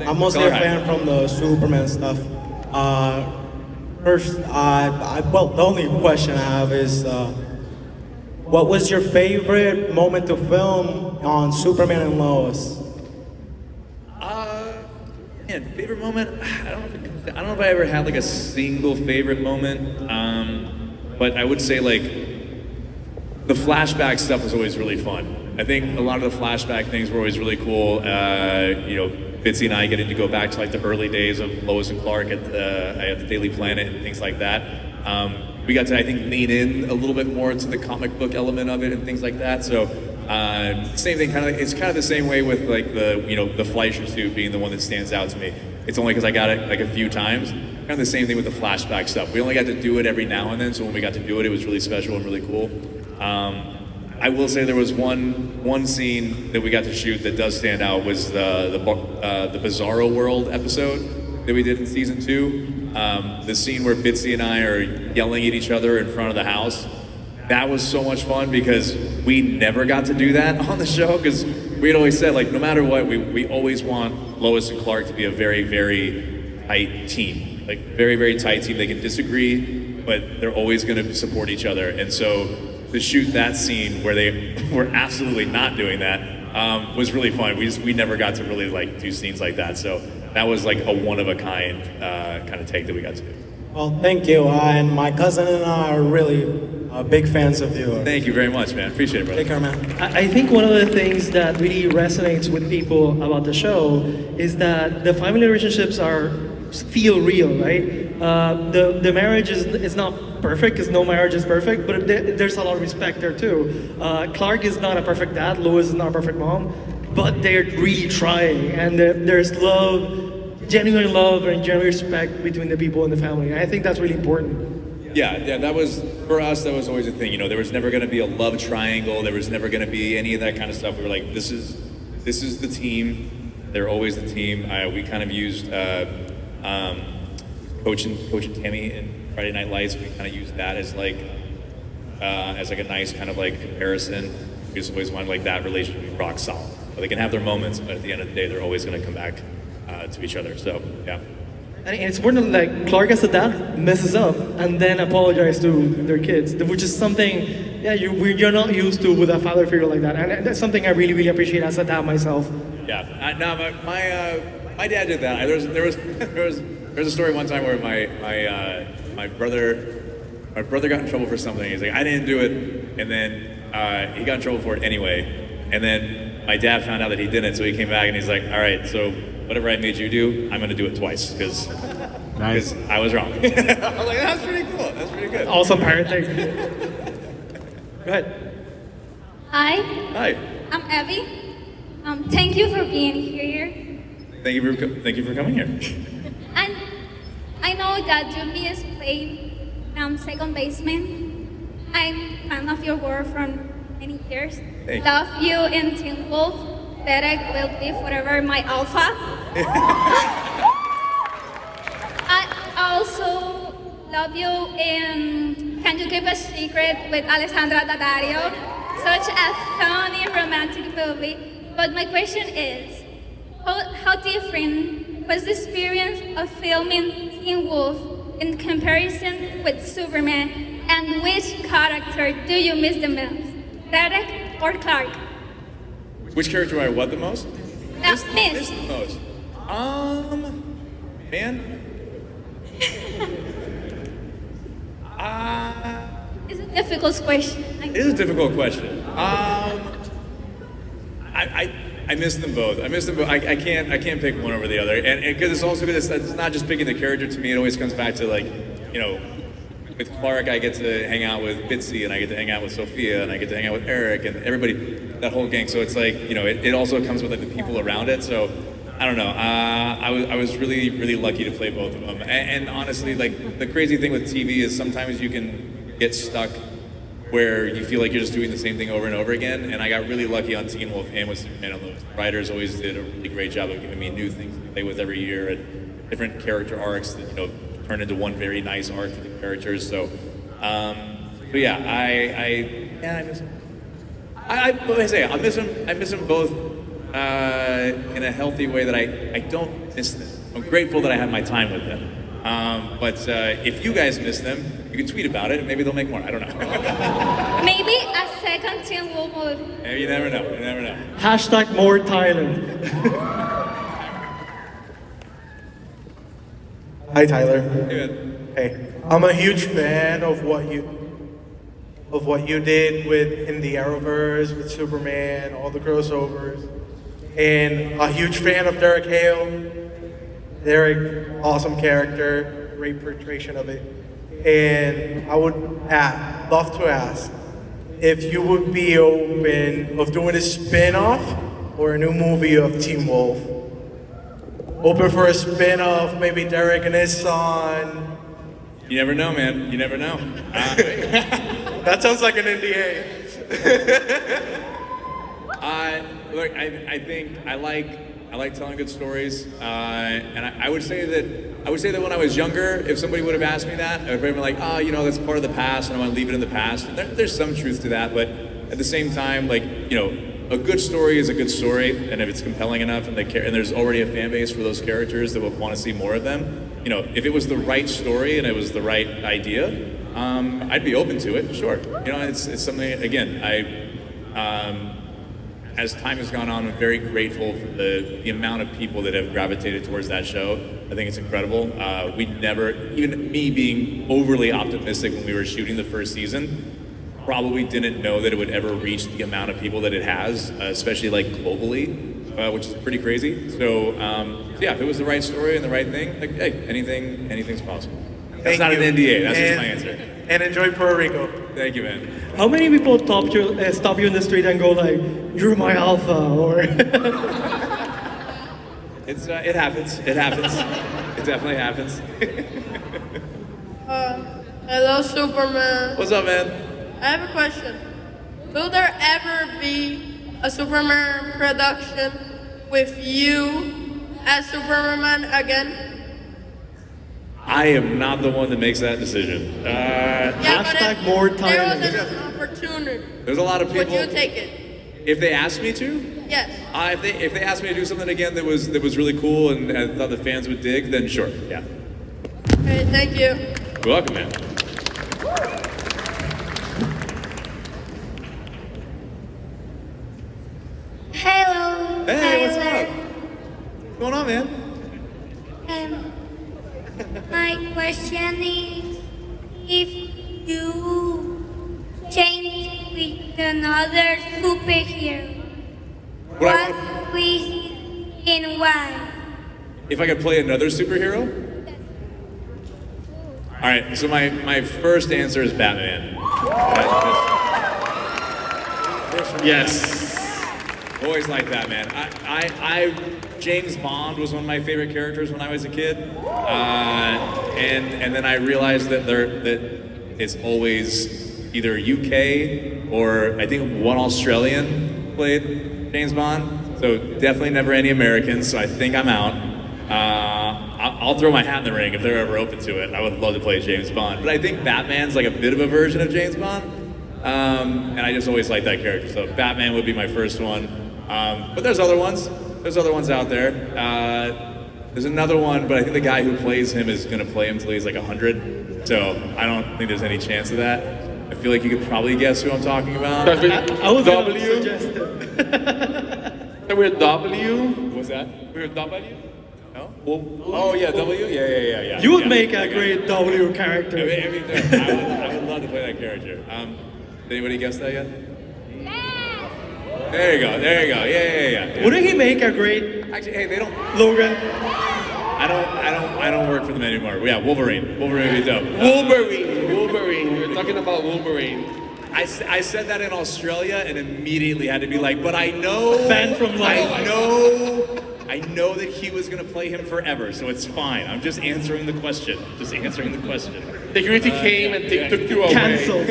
[SPEAKER 13] I'm mostly a fan from the Superman stuff. First, the only question I have is, what was your favorite moment to film on Superman and Lois?
[SPEAKER 4] Man, favorite moment? I don't know if I ever had like a single favorite moment, but I would say like the flashback stuff was always really fun. I think a lot of the flashback things were always really cool. You know, Bitsy and I getting to go back to like the early days of Lois and Clark at the Daily Planet and things like that. We got to, I think, lean in a little bit more to the comic book element of it and things like that. So same thing, it's kind of the same way with like the Fleischer suit being the one that stands out to me. It's only because I got it like a few times. Kind of the same thing with the flashback stuff. We only got to do it every now and then, so when we got to do it, it was really special and really cool. I will say there was one scene that we got to shoot that does stand out was the Bizarro World episode that we did in season 2. The scene where Bitsy and I are yelling at each other in front of the house. That was so much fun because we never got to do that on the show because we had always said, like, no matter what, we always want Lois and Clark to be a very, very tight team. Like, very, very tight team. They can disagree, but they're always going to support each other. And so to shoot that scene where they were absolutely not doing that was really fun. We never got to really, like, do scenes like that. So that was, like, a one-of-a-kind kind of take that we got to do.
[SPEAKER 13] Well, thank you. And my cousin and I are really big fans of you.
[SPEAKER 4] Thank you very much, man. Appreciate it, brother.
[SPEAKER 13] Take care, man.
[SPEAKER 1] I think one of the things that really resonates with people about the show is that the family relationships feel real, right? The marriage is not perfect, because no marriage is perfect, but there's a lot of respect there too. Clark is not a perfect dad, Lois is not a perfect mom, but they're really trying, and there's love, genuine love and genuine respect between the people in the family. And I think that's really important.
[SPEAKER 4] Yeah, that was, for us, that was always a thing. You know, there was never going to be a love triangle. There was never going to be any of that kind of stuff. We were like, this is the team. They're always the team. We kind of used Coach and Tammy in Friday Night Lights. We kind of used that as like a nice kind of like comparison. We just always wanted like that relationship to be rock solid. But they can have their moments, but at the end of the day, they're always going to come back to each other. So yeah.
[SPEAKER 1] And it's important, like, Clark as a dad messes up and then apologize to their kids, which is something, you're not used to with a father figure like that. And that's something I really, really appreciate as a dad myself.
[SPEAKER 4] Yeah, no, my dad did that. There was a story one time where my brother got in trouble for something. He's like, I didn't do it, and then he got in trouble for it anyway. And then my dad found out that he didn't, so he came back and he's like, all right, so whatever I made you do, I'm going to do it twice because I was wrong. I was like, that's pretty cool. That's pretty good.
[SPEAKER 1] Awesome parenting. Go ahead.
[SPEAKER 14] Hi.
[SPEAKER 4] Hi.
[SPEAKER 14] I'm Abby. Thank you for being here.
[SPEAKER 4] Thank you for coming here.
[SPEAKER 14] And I know that you is playing second baseman. I'm a fan of your work from many years. Love you in Teen Wolf. Derek will be forever my alpha. love you in Can You Keep a Secret with Alessandra Daddario. Such a funny romantic movie. But my question is, how different was the experience of filming Teen Wolf in comparison with Superman? And which character do you miss the most? Derek or Clark?
[SPEAKER 4] Which character I what the most?
[SPEAKER 14] Miss.
[SPEAKER 4] The most. Man.
[SPEAKER 14] It's a difficult question.
[SPEAKER 4] It is a difficult question. I miss them both. I miss them both. I can't pick one over the other, and because it's also because it's not just picking the character. To me, it always comes back to like, you know, with Clark, I get to hang out with Bitsy, and I get to hang out with Sophia, and I get to hang out with Eric, and everybody, that whole gang. So it's like, you know, it also comes with like the people around it. So I don't know. I was really lucky to play both of them. And honestly, like the crazy thing with TV is sometimes you can get stuck where you feel like you're just doing the same thing over and over again. And I got really lucky on Teen Wolf and with Superman on those. The writers always did a really great job of giving me new things to play with every year and different character arcs that, you know, turn into one very nice arc for the characters. So, but yeah, I miss them. I miss them. I miss them both in a healthy way that I don't miss them. I'm grateful that I have my time with them. But if you guys miss them, you can tweet about it and maybe they'll make more. I don't know.
[SPEAKER 14] Maybe a second Teen Wolf movie.
[SPEAKER 4] You never know. You never know.
[SPEAKER 1] Hashtag more Tyler.
[SPEAKER 13] Hi, Tyler.
[SPEAKER 4] Hey, man.
[SPEAKER 13] Hey, I'm a huge fan of what you did in the Arrowverse, with Superman, all the crossovers, and a huge fan of Derek Hale. Derek, awesome character, great portrayal of it. And I would love to ask if you would be open of doing a spin-off or a new movie of Teen Wolf. Open for a spin-off, maybe Derek and his son.
[SPEAKER 4] You never know, man. You never know.
[SPEAKER 13] That sounds like an NDA.
[SPEAKER 4] Look, I think I like telling good stories, and I would say that when I was younger, if somebody would have asked me that, I would have been like, oh, you know, that's part of the past, and I want to leave it in the past. And there's some truth to that, but at the same time, like, you know, a good story is a good story, and if it's compelling enough, and there's already a fan base for those characters that will want to see more of them, you know, if it was the right story and it was the right idea, I'd be open to it. Sure, you know, it's something. Again, as time has gone on, I'm very grateful for the amount of people that have gravitated towards that show. I think it's incredible. We never, even me being overly optimistic when we were shooting the first season, probably didn't know that it would ever reach the amount of people that it has, especially like globally, which is pretty crazy. So yeah, if it was the right story and the right thing, like, hey, anything's possible. That's not an NDA. That's just my answer.
[SPEAKER 13] And enjoy Puerto Rico.
[SPEAKER 4] Thank you, man.
[SPEAKER 1] How many people stop you in the street and go like, "You're my alpha," or?
[SPEAKER 4] It happens. It happens. It definitely happens.
[SPEAKER 15] Hello, Superman.
[SPEAKER 4] What's up, man?
[SPEAKER 15] I have a question. Will there ever be a Superman production with you as Superman again?
[SPEAKER 4] I am not the one that makes that decision.
[SPEAKER 1] Hashtag more time.
[SPEAKER 15] There was an opportunity.
[SPEAKER 4] There's a lot of people.
[SPEAKER 15] Would you take it?
[SPEAKER 4] If they asked me to?
[SPEAKER 15] Yes.
[SPEAKER 4] If they asked me to do something again that was really cool and I thought the fans would dig, then sure, yeah.
[SPEAKER 15] Okay, thank you.
[SPEAKER 4] You're welcome, man.
[SPEAKER 14] Hello.
[SPEAKER 4] Hey, what's
[SPEAKER 14] Tyler.
[SPEAKER 4] up? What's going on, man?
[SPEAKER 14] My question is, if you change with another superhero, what with and why?
[SPEAKER 4] If I could play another superhero? All right, so my first answer is Batman. Yes. Always like Batman. James Bond was one of my favorite characters when I was a kid, and then I realized that it's always either UK or I think one Australian played James Bond. So definitely never any Americans. So I think I'm out. I'll throw my hat in the ring if they're ever open to it. I would love to play James Bond. But I think Batman's like a bit of a version of James Bond. And I just always liked that character. So Batman would be my first one. But there's other ones. There's other ones out there. There's another one, but I think the guy who plays him is going to play him till he's like 100. So I don't think there's any chance of that. I feel like you could probably guess who I'm talking about.
[SPEAKER 1] I was going to suggest it.
[SPEAKER 3] We're W?
[SPEAKER 4] What's that? We're W? No? Oh yeah, W? Yeah.
[SPEAKER 1] You would make a great W character.
[SPEAKER 4] I would love to play that character. Did anybody guess that yet? There you go. Yeah.
[SPEAKER 1] Wouldn't he make a great?
[SPEAKER 4] Actually, hey, they don't.
[SPEAKER 1] Logan.
[SPEAKER 4] I don't work for them anymore. Yeah, Wolverine. Wolverine would be dope.
[SPEAKER 3] Wolverine. We're talking about Wolverine.
[SPEAKER 4] I said that in Australia and immediately had to be like, but I know.
[SPEAKER 1] Banned from life.
[SPEAKER 4] I know that he was gonna play him forever, so it's fine. I'm just answering the question.
[SPEAKER 3] Security came and took you away.
[SPEAKER 1] Cancelled.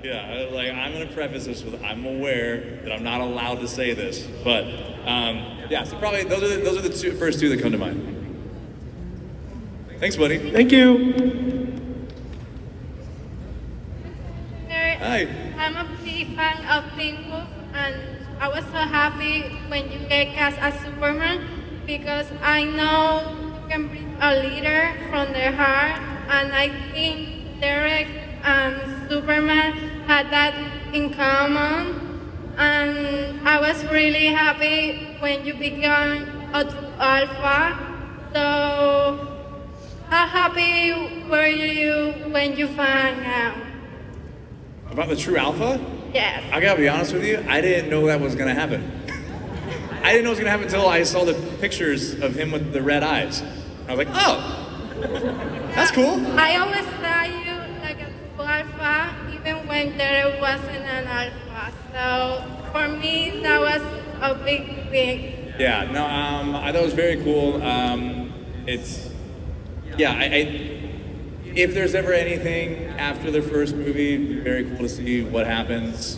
[SPEAKER 4] Yeah, I'm gonna preface this with I'm aware that I'm not allowed to say this, but yeah. So probably those are the first two that come to mind. Thanks, buddy.
[SPEAKER 1] Thank you.
[SPEAKER 4] Hi.
[SPEAKER 14] I'm a big fan of Teen Wolf, and I was so happy when you get cast as Superman because I know you can bring a leader from their heart, and I think Derek and Superman had that in common. And I was really happy when you became a true alpha. So, how happy were you when you found out?
[SPEAKER 4] About the true alpha?
[SPEAKER 14] Yes.
[SPEAKER 4] I gotta be honest with you, I didn't know that was gonna happen. I didn't know it was gonna happen until I saw the pictures of him with the red eyes. I was like, oh, that's cool.
[SPEAKER 14] I always saw you like a true alpha, even when there wasn't an alpha. So for me, that was a big thing.
[SPEAKER 4] Yeah, no, I thought it was very cool. If there's ever anything after the first movie, it'd be very cool to see what happens,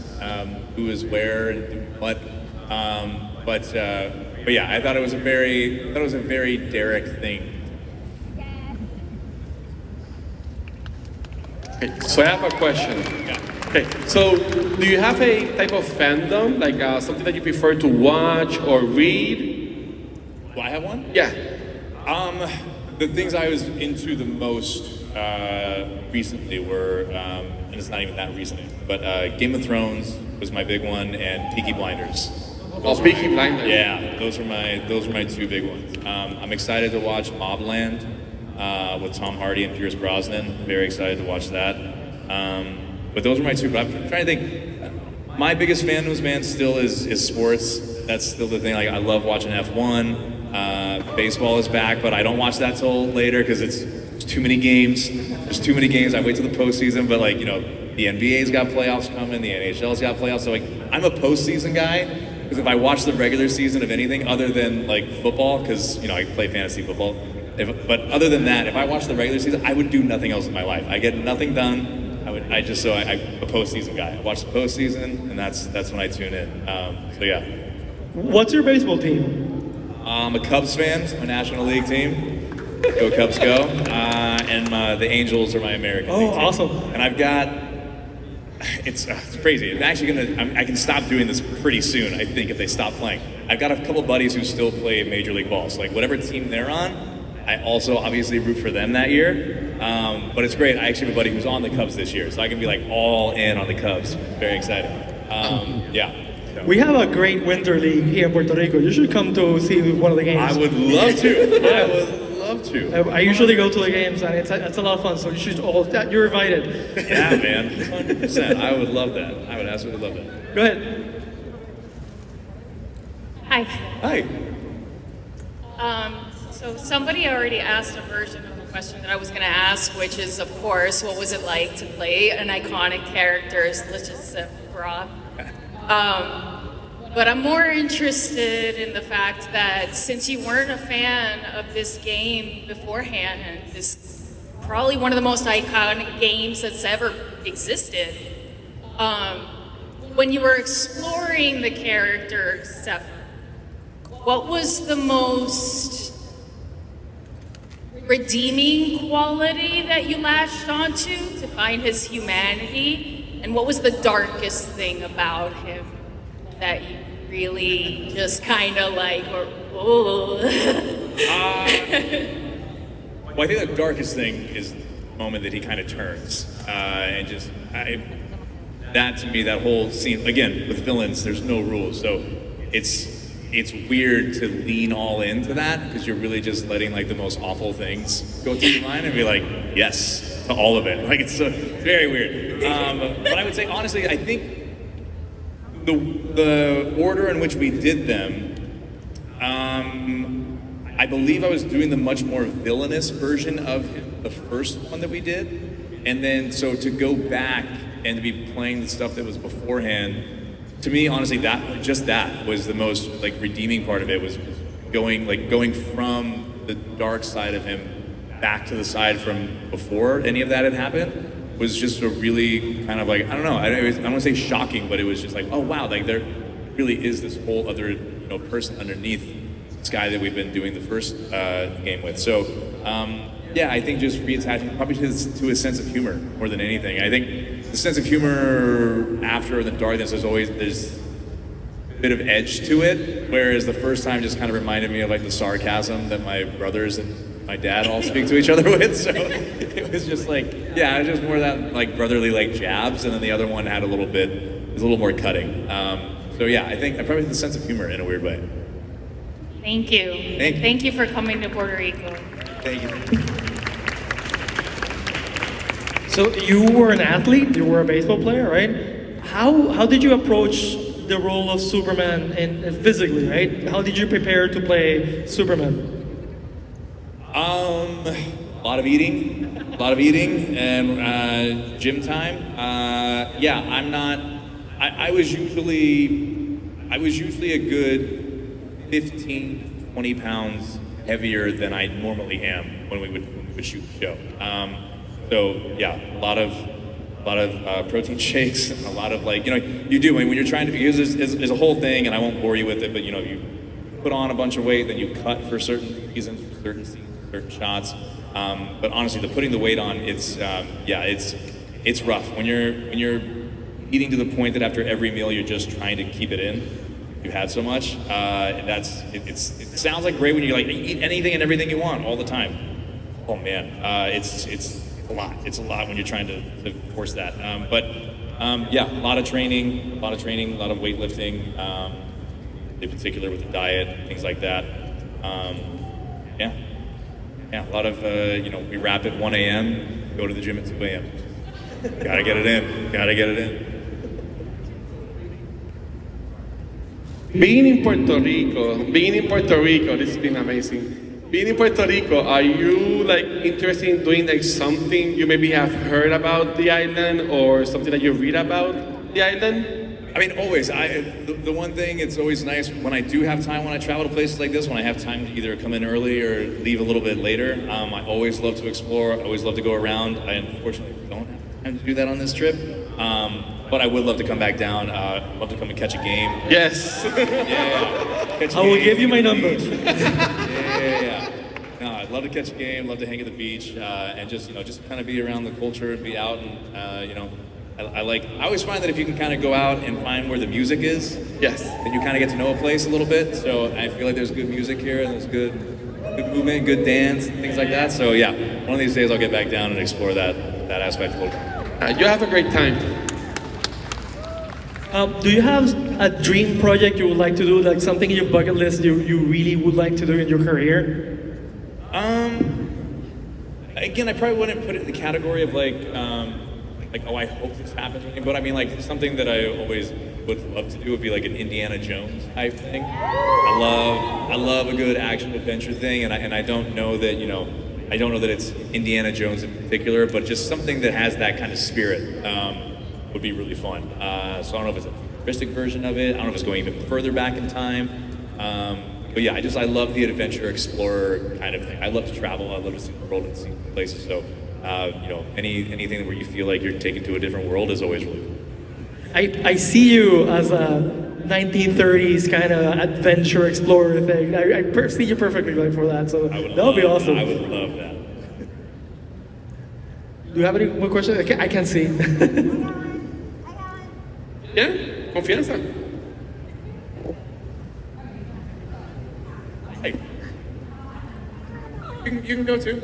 [SPEAKER 4] who is where and doing what. But yeah, I thought it was a very Derek thing.
[SPEAKER 3] Okay, so I have a question. Okay, so do you have a type of fandom, like something that you prefer to watch or read?
[SPEAKER 4] Do I have one?
[SPEAKER 3] Yeah.
[SPEAKER 4] The things I was into the most recently were, and it's not even that recent, but Game of Thrones was my big one, and Peaky Blinders.
[SPEAKER 3] Oh, Peaky Blinders.
[SPEAKER 4] Yeah, those were my two big ones. I'm excited to watch Mobland with Tom Hardy and Pierce Brosnan. Very excited to watch that. But those are my two. But I'm trying to think. My biggest fandoms, man, still is sports. That's still the thing. Like I love watching F1. Baseball is back, but I don't watch that till later because it's too many games. There's too many games. I wait till the postseason. But like the NBA's got playoffs coming. The NHL's got playoffs. So like I'm a postseason guy because if I watch the regular season of anything other than like football, because I play fantasy football. But other than that, if I watch the regular season, I would do nothing else in my life. I get nothing done. I'm a postseason guy. I watch the postseason, and that's when I tune in. So yeah.
[SPEAKER 1] What's your baseball team?
[SPEAKER 4] I'm a Cubs fan. It's my National League team. Go Cubs, go! And the Angels are my American League team.
[SPEAKER 1] Awesome!
[SPEAKER 4] And I've got. It's crazy. I'm actually I can stop doing this pretty soon. I think if they stop playing. I've got a couple buddies who still play Major League Ball. So like whatever team they're on. I also obviously root for them that year, but it's great. I actually have a buddy who's on the Cubs this year, so I can be like all in on the Cubs. Very excited. Yeah.
[SPEAKER 1] We have a great winter league here in Puerto Rico. You should come to see one of the games.
[SPEAKER 4] I would love to. I would love to.
[SPEAKER 1] I usually go to the games, and it's a lot of fun. So you should you're invited.
[SPEAKER 4] Yeah, man, 100%. I would love that. I would absolutely love that.
[SPEAKER 1] Go ahead.
[SPEAKER 11] Hi.
[SPEAKER 4] Hi.
[SPEAKER 11] So somebody already asked a version of the question that I was going to ask, which is, of course, what was it like to play an iconic character, such as Brock? But I'm more interested in the fact that since you weren't a fan of this game beforehand, this is probably one of the most iconic games that's ever existed. When you were exploring the character Zephyr, what was the most redeeming quality that you latched onto to find his humanity? And what was the darkest thing about him that you really just kind of like, or, oh?
[SPEAKER 4] Well, I think the darkest thing is the moment that he kind of turns, and just that to me, that whole scene. Again, with villains, there's no rules, so it's weird to lean all into that because you're really just letting like the most awful things go through your mind and be like, yes to all of it. Like it's very weird. But I would say honestly, I think the order in which we did them. I believe I was doing the much more villainous version of him, the first one that we did. And then, so to go back and to be playing the stuff that was beforehand, to me, honestly, that was the most like redeeming part of it, was going from the dark side of him back to the side from before any of that had happened, was just a really kind of like, I don't know, I don't want to say shocking, but it was just like, oh wow, like there really is this whole other person underneath this guy that we've been doing the first game with. So yeah, I think just reattaching probably to his sense of humor more than anything. I think the sense of humor after the darkness there's a bit of edge to it, whereas the first time just kind of reminded me of like the sarcasm that my brothers and my dad all speak to each other with. So it was just like, yeah, it was just more that like brotherly like jabs, and then the other one had a little more cutting. So yeah, I think I probably have the sense of humor in a weird way.
[SPEAKER 11] Thank you. Thank you for coming to Puerto Rico.
[SPEAKER 4] Thank you.
[SPEAKER 1] So you were an athlete, you were a baseball player, right? How did you approach the role of Superman and physically, right? How did you prepare to play Superman?
[SPEAKER 4] A lot of eating and gym time. Yeah, I was usually a good 15, 20 pounds heavier than I normally am when we would shoot the show. So yeah, a lot of protein shakes, and a lot of like, you do when you're trying to, because there's a whole thing, and I won't bore you with it, but you put on a bunch of weight, then you cut for certain reasons, for certain scenes, certain shots. But honestly, putting the weight on, it's rough when you're eating to the point that after every meal you're just trying to keep it in. You had so much, and it sounds like great when you like eat anything and everything you want all the time. Oh man, it's a lot. It's a lot when you're trying to force that. But yeah, a lot of training, a lot of weightlifting, in particular with the diet, things like that. Yeah, a lot of we wrap at 1 a.m., go to the gym at 2 a.m. Gotta get it in.
[SPEAKER 3] Being in Puerto Rico, this has been amazing. Being in Puerto Rico, are you like interested in doing like something you maybe have heard about the island, or something that you read about the island?
[SPEAKER 4] I mean, always. The one thing, it's always nice when I do have time, when I travel to places like this, when I have time to either come in early or leave a little bit later. I always love to explore. I always love to go around. I unfortunately don't have time to do that on this trip. But I would love to come back down. Love to come and catch a game.
[SPEAKER 3] Yes.
[SPEAKER 4] Yeah.
[SPEAKER 1] I will give you my number.
[SPEAKER 4] Yeah. No, I'd love to catch a game. Love to hang at the beach and just kind of be around the culture and be out and I always find that if you can kind of go out and find where the music is,
[SPEAKER 3] yes,
[SPEAKER 4] then you kind of get to know a place a little bit. So I feel like there's good music here and there's good movement, good dance, things like that. So yeah, one of these days I'll get back down and explore that aspect a little bit.
[SPEAKER 3] You have a great time.
[SPEAKER 1] Do you have a dream project you would like to do, like something in your bucket list you really would like to do in your career?
[SPEAKER 4] Again, I probably wouldn't put it in the category of oh, I hope this happens or anything, but I mean like something that I always would love to do would be like an Indiana Jones type thing. I love a good action adventure thing, and I don't know that I don't know that it's Indiana Jones in particular, but just something that has that kind of spirit would be really fun. So I don't know if it's a futuristic version of it. I don't know if it's going even further back in time. But yeah, I love the adventure explorer kind of thing. I love to travel. I love to see the world and see places. So anything where you feel like you're taken to a different world is always really cool.
[SPEAKER 1] I see you as a 1930s kind of adventure explorer thing. I see you perfectly like for that, so that would be awesome.
[SPEAKER 4] I would love that.
[SPEAKER 1] Do you have any more questions? I can't see.
[SPEAKER 3] Yeah, confianza. Hey. You can go too.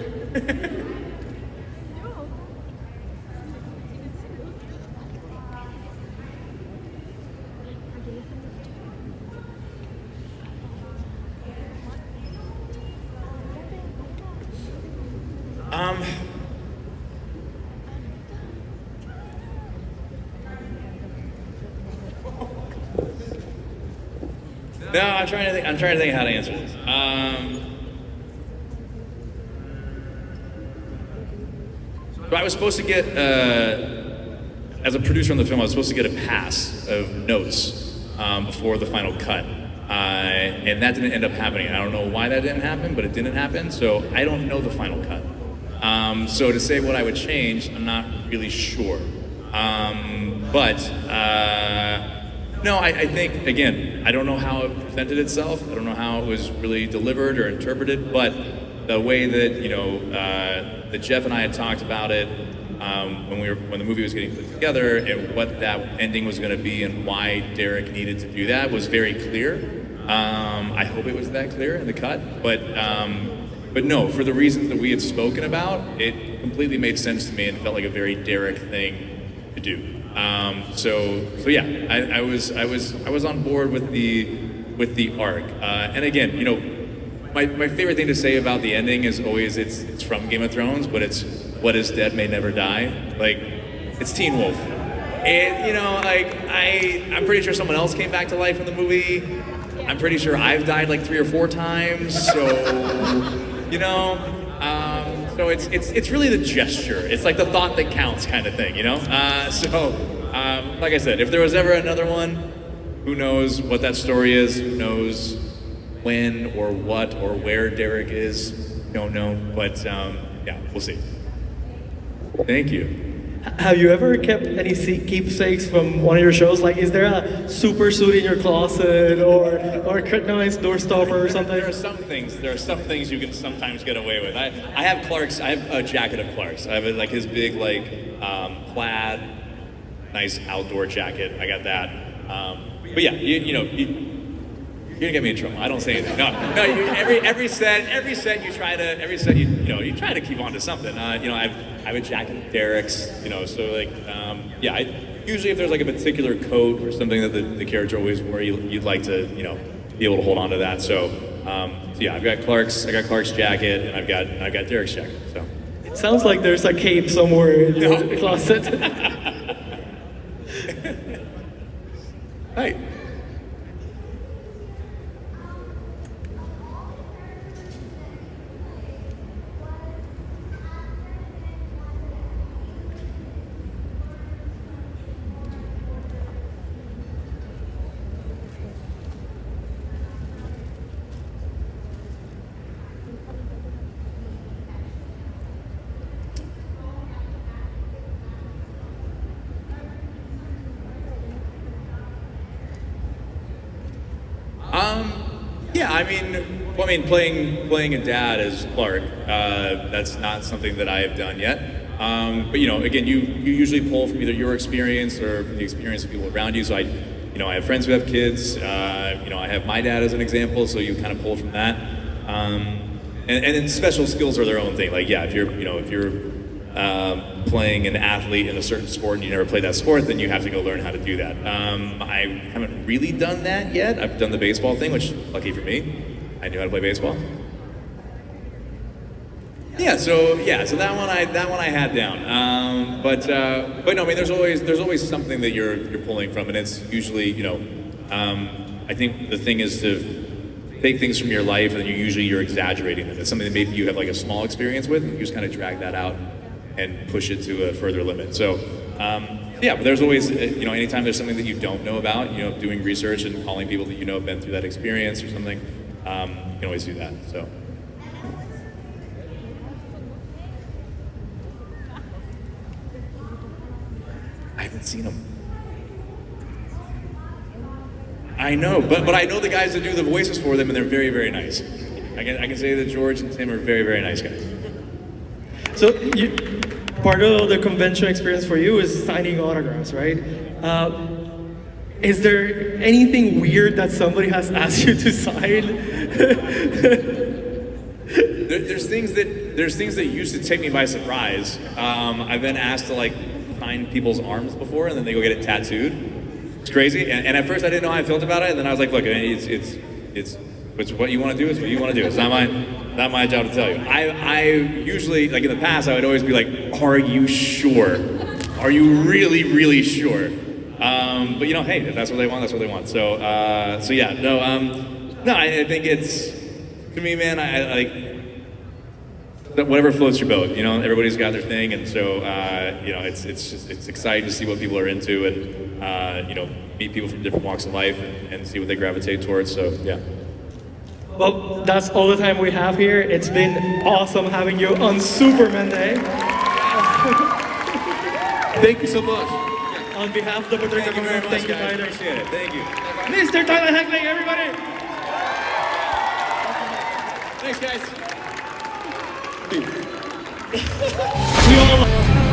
[SPEAKER 4] No, I'm trying to think how to answer this. So I was supposed to get, as a producer on the film, I was supposed to get a pass of notes before the final cut. And that didn't end up happening. I don't know why that didn't happen, but it didn't happen, so I don't know the final cut. So to say what I would change, I'm not really sure. No, I think, again, I don't know how it presented itself. I don't know how it was really delivered or interpreted, but the way that, that Jeff and I had talked about it when the movie was getting put together and what that ending was going to be and why Derek needed to do that was very clear. I hope it was that clear in the cut, but no, for the reasons that we had spoken about, it completely made sense to me and felt like a very Derek thing to do. So yeah, I was on board with the arc. And again, my favorite thing to say about the ending is always it's from Game of Thrones, but it's what is dead may never die. Like, it's Teen Wolf. And I'm pretty sure someone else came back to life in the movie. I'm pretty sure I've died like 3 or 4 times. So, so it's really the gesture. It's like the thought that counts kind of thing, like I said, if there was ever another one, who knows what that story is, who knows when or what or where Derek is, don't know, but yeah, we'll see. Thank you.
[SPEAKER 1] Have you ever kept any keepsakes from one of your shows? Like, is there a super suit in your closet or a kryptonite door stopper or something?
[SPEAKER 4] There are some things you can sometimes get away with. I have Clark's. I have a jacket of Clark's. I have his big plaid, nice outdoor jacket. I got that. But yeah, you're gonna get me in trouble. I don't say anything. No. Every set you try to keep on to something. I have a jacket of Derek's. So yeah. Usually if there's like a particular coat or something that the character always wore, you'd like to be able to hold on to that. So yeah, I got Clark's jacket and I've got Derek's jacket. So
[SPEAKER 1] it sounds like there's a cape somewhere in your closet.
[SPEAKER 4] Right. Yeah, playing a dad as Clark, that's not something that I have done yet. But again, you usually pull from either your experience or from the experience of people around you. So I have friends who have kids. I have my dad as an example, so you kind of pull from that. And then special skills are their own thing. Like, yeah, if you're playing an athlete in a certain sport and you never played that sport, then you have to go learn how to do that. I haven't really done that yet. I've done the baseball thing, which, lucky for me, I knew how to play baseball. Yeah, so that one I had down. But no, there's always something that you're pulling from, and it's usually, I think the thing is to take things from your life, and then you're exaggerating them. It's something that maybe you have like a small experience with, and you just kind of drag that out and push it to a further limit. So, yeah, but there's always, anytime there's something that you don't know about, doing research and calling people that have been through that experience or something, you can always do that. So. I haven't seen them. I know, but I know the guys that do the voices for them, and they're very, very nice. I can say that George and Tim are very, very nice guys.
[SPEAKER 1] So part of the convention experience for you is signing autographs, right? Is there anything weird that somebody has asked you to sign?
[SPEAKER 4] There's things that used to take me by surprise. I've been asked to like sign people's arms before, and then they go get it tattooed. It's crazy, and at first I didn't know how I felt about it, and then I was like, look, it's what you want to do. It's what you want to do. It's not my job to tell you. I usually, like in the past, I would always be like, are you sure? Are you really, really sure? But you know, hey, if that's what they want, that's what they want. So yeah, no, I think it's, to me, man, I like, whatever floats your boat, you know, everybody's got their thing, and so, you know, it's exciting to see what people are into, and, you know, meet people from different walks of life and see what they gravitate towards, so, yeah.
[SPEAKER 1] Well, that's all the time we have here. It's been awesome having you on Superman Day.
[SPEAKER 3] Thank you so much.
[SPEAKER 1] On behalf of the Puerto Rico Comic Con, thank you, Tyler.
[SPEAKER 4] Appreciate it. Thank you.
[SPEAKER 1] Mr. Tyler Hoechlin, everybody.
[SPEAKER 3] Thanks, guys.
[SPEAKER 1] We all